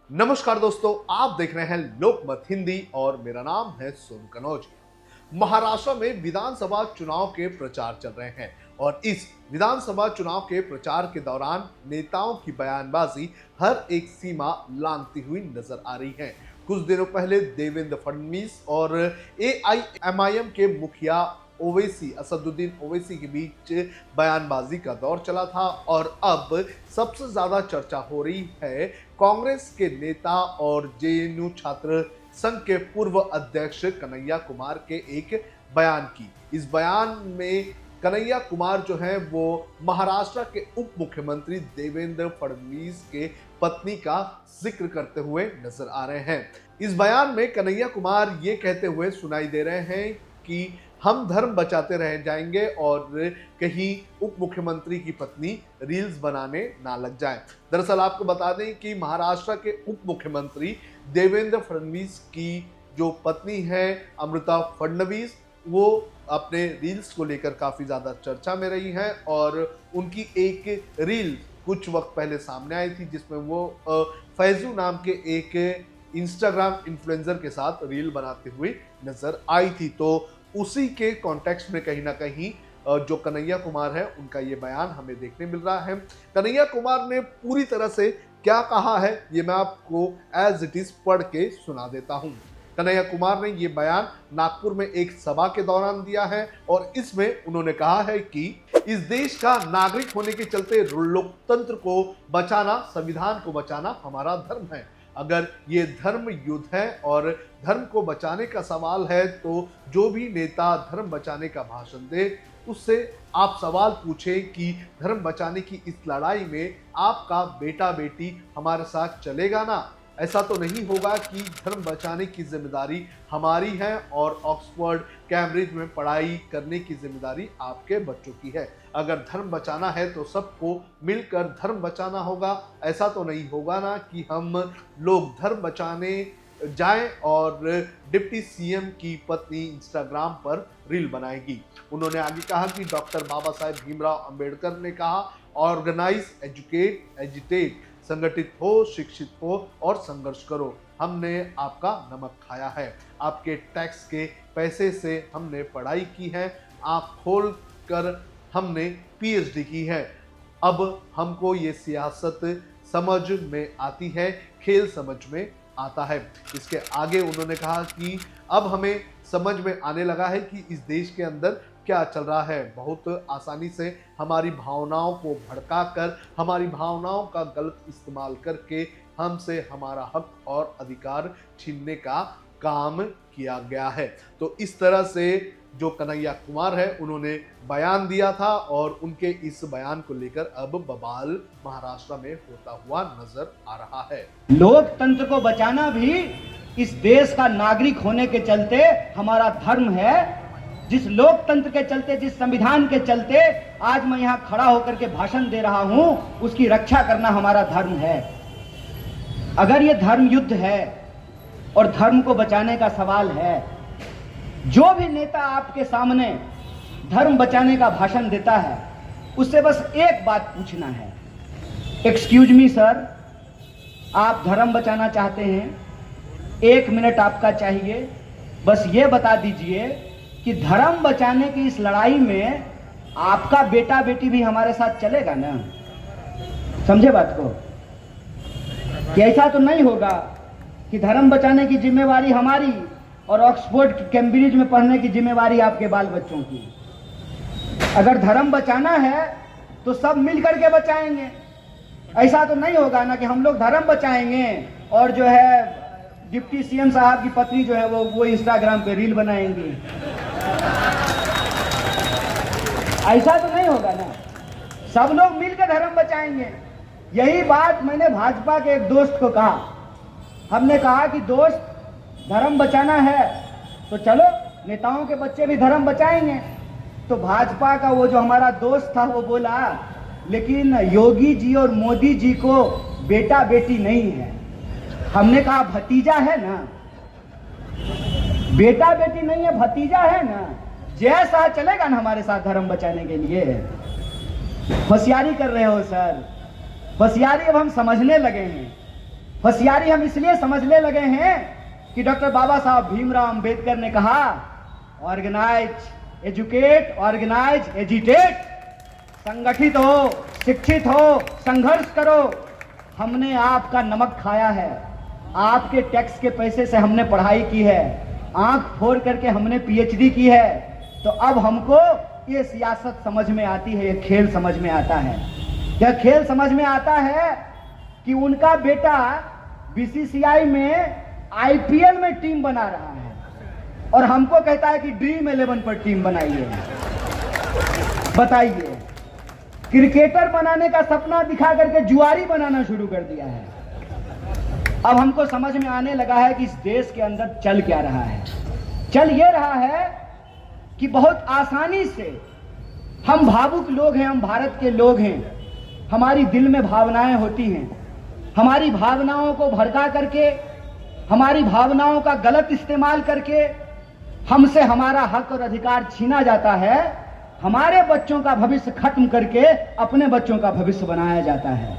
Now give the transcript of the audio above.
नमस्कार दोस्तों, आप देख रहे हैं लोकमत हिंदी और मेरा नाम है सोनू कनौज। महाराष्ट्र में विधानसभा चुनाव के प्रचार चल रहे हैं और इस विधानसभा चुनाव के प्रचार के दौरान नेताओं की बयानबाजी हर एक सीमा लांघती हुई नजर आ रही है। कुछ दिनों पहले देवेंद्र फडणवीस और एआईएमआईएम के मुखिया ओवैसी असदुद्दीन ओवैसी के बीच बयानबाजी का दौर चला था और अब सबसे ज्यादा चर्चा हो रही है कांग्रेस के नेता और जेएनयू छात्र संघ के पूर्व अध्यक्ष कन्हैया कुमार के एक बयान की। इस बयान में कन्हैया कुमार जो है वो महाराष्ट्र के उप मुख्यमंत्री देवेंद्र फडणवीस के पत्नी का जिक्र करते हुए नजर आ रहे हैं। इस बयान में कन्हैया कुमार ये कहते हुए सुनाई दे रहे हैं कि हम धर्म बचाते रह जाएंगे और कहीं उप मुख्यमंत्री की पत्नी रील्स बनाने ना लग जाए। दरअसल आपको बता दें कि महाराष्ट्र के उप मुख्यमंत्री देवेंद्र फडणवीस की जो पत्नी है अमृता फडणवीस, वो अपने रील्स को लेकर काफी ज्यादा चर्चा में रही हैं और उनकी एक रील कुछ वक्त पहले सामने आई थी जिसमें वो फैजू नाम के एक इंस्टाग्राम इन्फ्लुएंसर के साथ रील बनाते हुए नजर आई थी। तो उसी के कॉन्टेक्स्ट में कहीं ना कहीं जो कन्हैया कुमार है उनका ये बयान हमें देखने मिल रहा है। कन्हैया कुमार ने पूरी तरह से क्या कहा है ये मैं आपको एज इट इज पढ़ के सुना देता हूं। कन्हैया कुमार ने ये बयान नागपुर में एक सभा के दौरान दिया है और इसमें उन्होंने कहा है कि इस देश का नागरिक होने के चलते लोकतंत्र को बचाना, संविधान को बचाना हमारा धर्म है। अगर ये धर्म युद्ध है और धर्म को बचाने का सवाल है तो जो भी नेता धर्म बचाने का भाषण दे उससे आप सवाल पूछें कि धर्म बचाने की इस लड़ाई में आपका बेटा बेटी हमारे साथ चलेगा ना। ऐसा तो नहीं होगा कि धर्म बचाने की जिम्मेदारी हमारी है और ऑक्सफोर्ड कैम्ब्रिज में पढ़ाई करने की जिम्मेदारी आपके बच्चों की है। अगर धर्म बचाना है तो सबको मिलकर धर्म बचाना होगा। ऐसा तो नहीं होगा ना कि हम लोग धर्म बचाने जाएं और डिप्टी सीएम की पत्नी इंस्टाग्राम पर रील बनाएगी। उन्होंने आगे कहा कि डॉक्टर बाबा साहेब भीमराव अंबेडकर ने कहा, ऑर्गेनाइज, एजुकेट, एजिटेट, संगठित हो, शिक्षित हो और संघर्ष करो। हमने आपका नमक खाया है, आपके टैक्स के पैसे से हमने पढ़ाई की है, आँख खोल कर हमने पीएचडी की है। अब हमको ये सियासत समझ में आती है, खेल समझ में आता है। इसके आगे उन्होंने कहा कि अब हमें समझ में आने लगा है कि इस देश के अंदर क्या चल रहा है। बहुत आसानी से हमारी भावनाओं को भड़काकर, हमारी भावनाओं का गलत इस्तेमाल करके हमसे हमारा हक और अधिकार छीनने का काम किया गया है। तो इस तरह से जो कन्हैया कुमार है उन्होंने बयान दिया था और उनके इस बयान को लेकर अब बवाल महाराष्ट्र में होता हुआ नजर आ रहा है। लोकतंत्र को बचाना भी इस देश का नागरिक होने के चलते हमारा धर्म है। जिस लोकतंत्र के चलते, जिस संविधान के चलते आज मैं यहाँ खड़ा होकर के भाषण दे रहा हूँ, उसकी रक्षा करना हमारा धर्म है। अगर ये धर्म युद्ध है और धर्म को बचाने का सवाल है, जो भी नेता आपके सामने धर्म बचाने का भाषण देता है उससे बस एक बात पूछना है, एक्सक्यूज मी सर, आप धर्म बचाना चाहते हैं, 1 मिनट आपका चाहिए, बस ये बता दीजिए कि धर्म बचाने की इस लड़ाई में आपका बेटा बेटी भी हमारे साथ चलेगा ना। समझे बात को? कि ऐसा तो नहीं होगा कि धर्म बचाने की जिम्मेवारी हमारी और ऑक्सफोर्ड कैम्ब्रिज में पढ़ने की जिम्मेवारी आपके बाल बच्चों की। अगर धर्म बचाना है तो सब मिल करके बचाएंगे। ऐसा तो नहीं होगा ना कि हम लोग धर्म बचाएंगे और जो है डिप्टी सीएम साहब की पत्नी जो है वो इंस्टाग्राम पे रील बनाएंगी। ऐसा तो नहीं होगा ना, सब लोग मिलकर धर्म बचाएंगे। यही बात मैंने भाजपा के एक दोस्त को कहा। हमने कहा कि दोस्त, धर्म बचाना है तो चलो नेताओं के बच्चे भी धर्म बचाएंगे। तो भाजपा का वो जो हमारा दोस्त था वो बोला, लेकिन योगी जी और मोदी जी को बेटा बेटी नहीं है। हमने कहा भतीजा है ना, बेटा बेटी नहीं है, भतीजा है ना। जैसा चलेगा ना हमारे साथ धर्म बचाने के लिए। होशियारी कर रहे हो सर, होशियारी अब हम समझने लगे हैं। होशियारी हम इसलिए समझने लगे हैं कि डॉक्टर बाबा साहब भीमराव अंबेडकर ने कहा, ऑर्गेनाइज, एजुकेट, ऑर्गेनाइज, एजिटेट, संगठित हो, शिक्षित हो, संघर्ष करो। हमने आपका नमक खाया है, आपके टैक्स के पैसे से हमने पढ़ाई की है, आंख फोड़ करके हमने पीएचडी की है, तो अब हमको ये सियासत समझ में आती है, ये खेल समझ में आता है। यह खेल समझ में आता है कि उनका बेटा बीसीसीआई में आईपीएल में टीम बना रहा है और हमको कहता है कि ड्रीम 11 पर टीम बनाइए। बताइए, क्रिकेटर बनाने का सपना दिखा करके जुआरी बनाना शुरू कर दिया है। अब हमको समझ में आने लगा है कि इस देश के अंदर चल क्या रहा है। चल ये रहा है कि बहुत आसानी से हम भावुक लोग हैं, हम भारत के लोग हैं, हमारी दिल में भावनाएं होती हैं, हमारी भावनाओं को भड़का करके, हमारी भावनाओं का गलत इस्तेमाल करके हमसे हमारा हक और अधिकार छीना जाता है। हमारे बच्चों का भविष्य खत्म करके अपने बच्चों का भविष्य बनाया जाता है।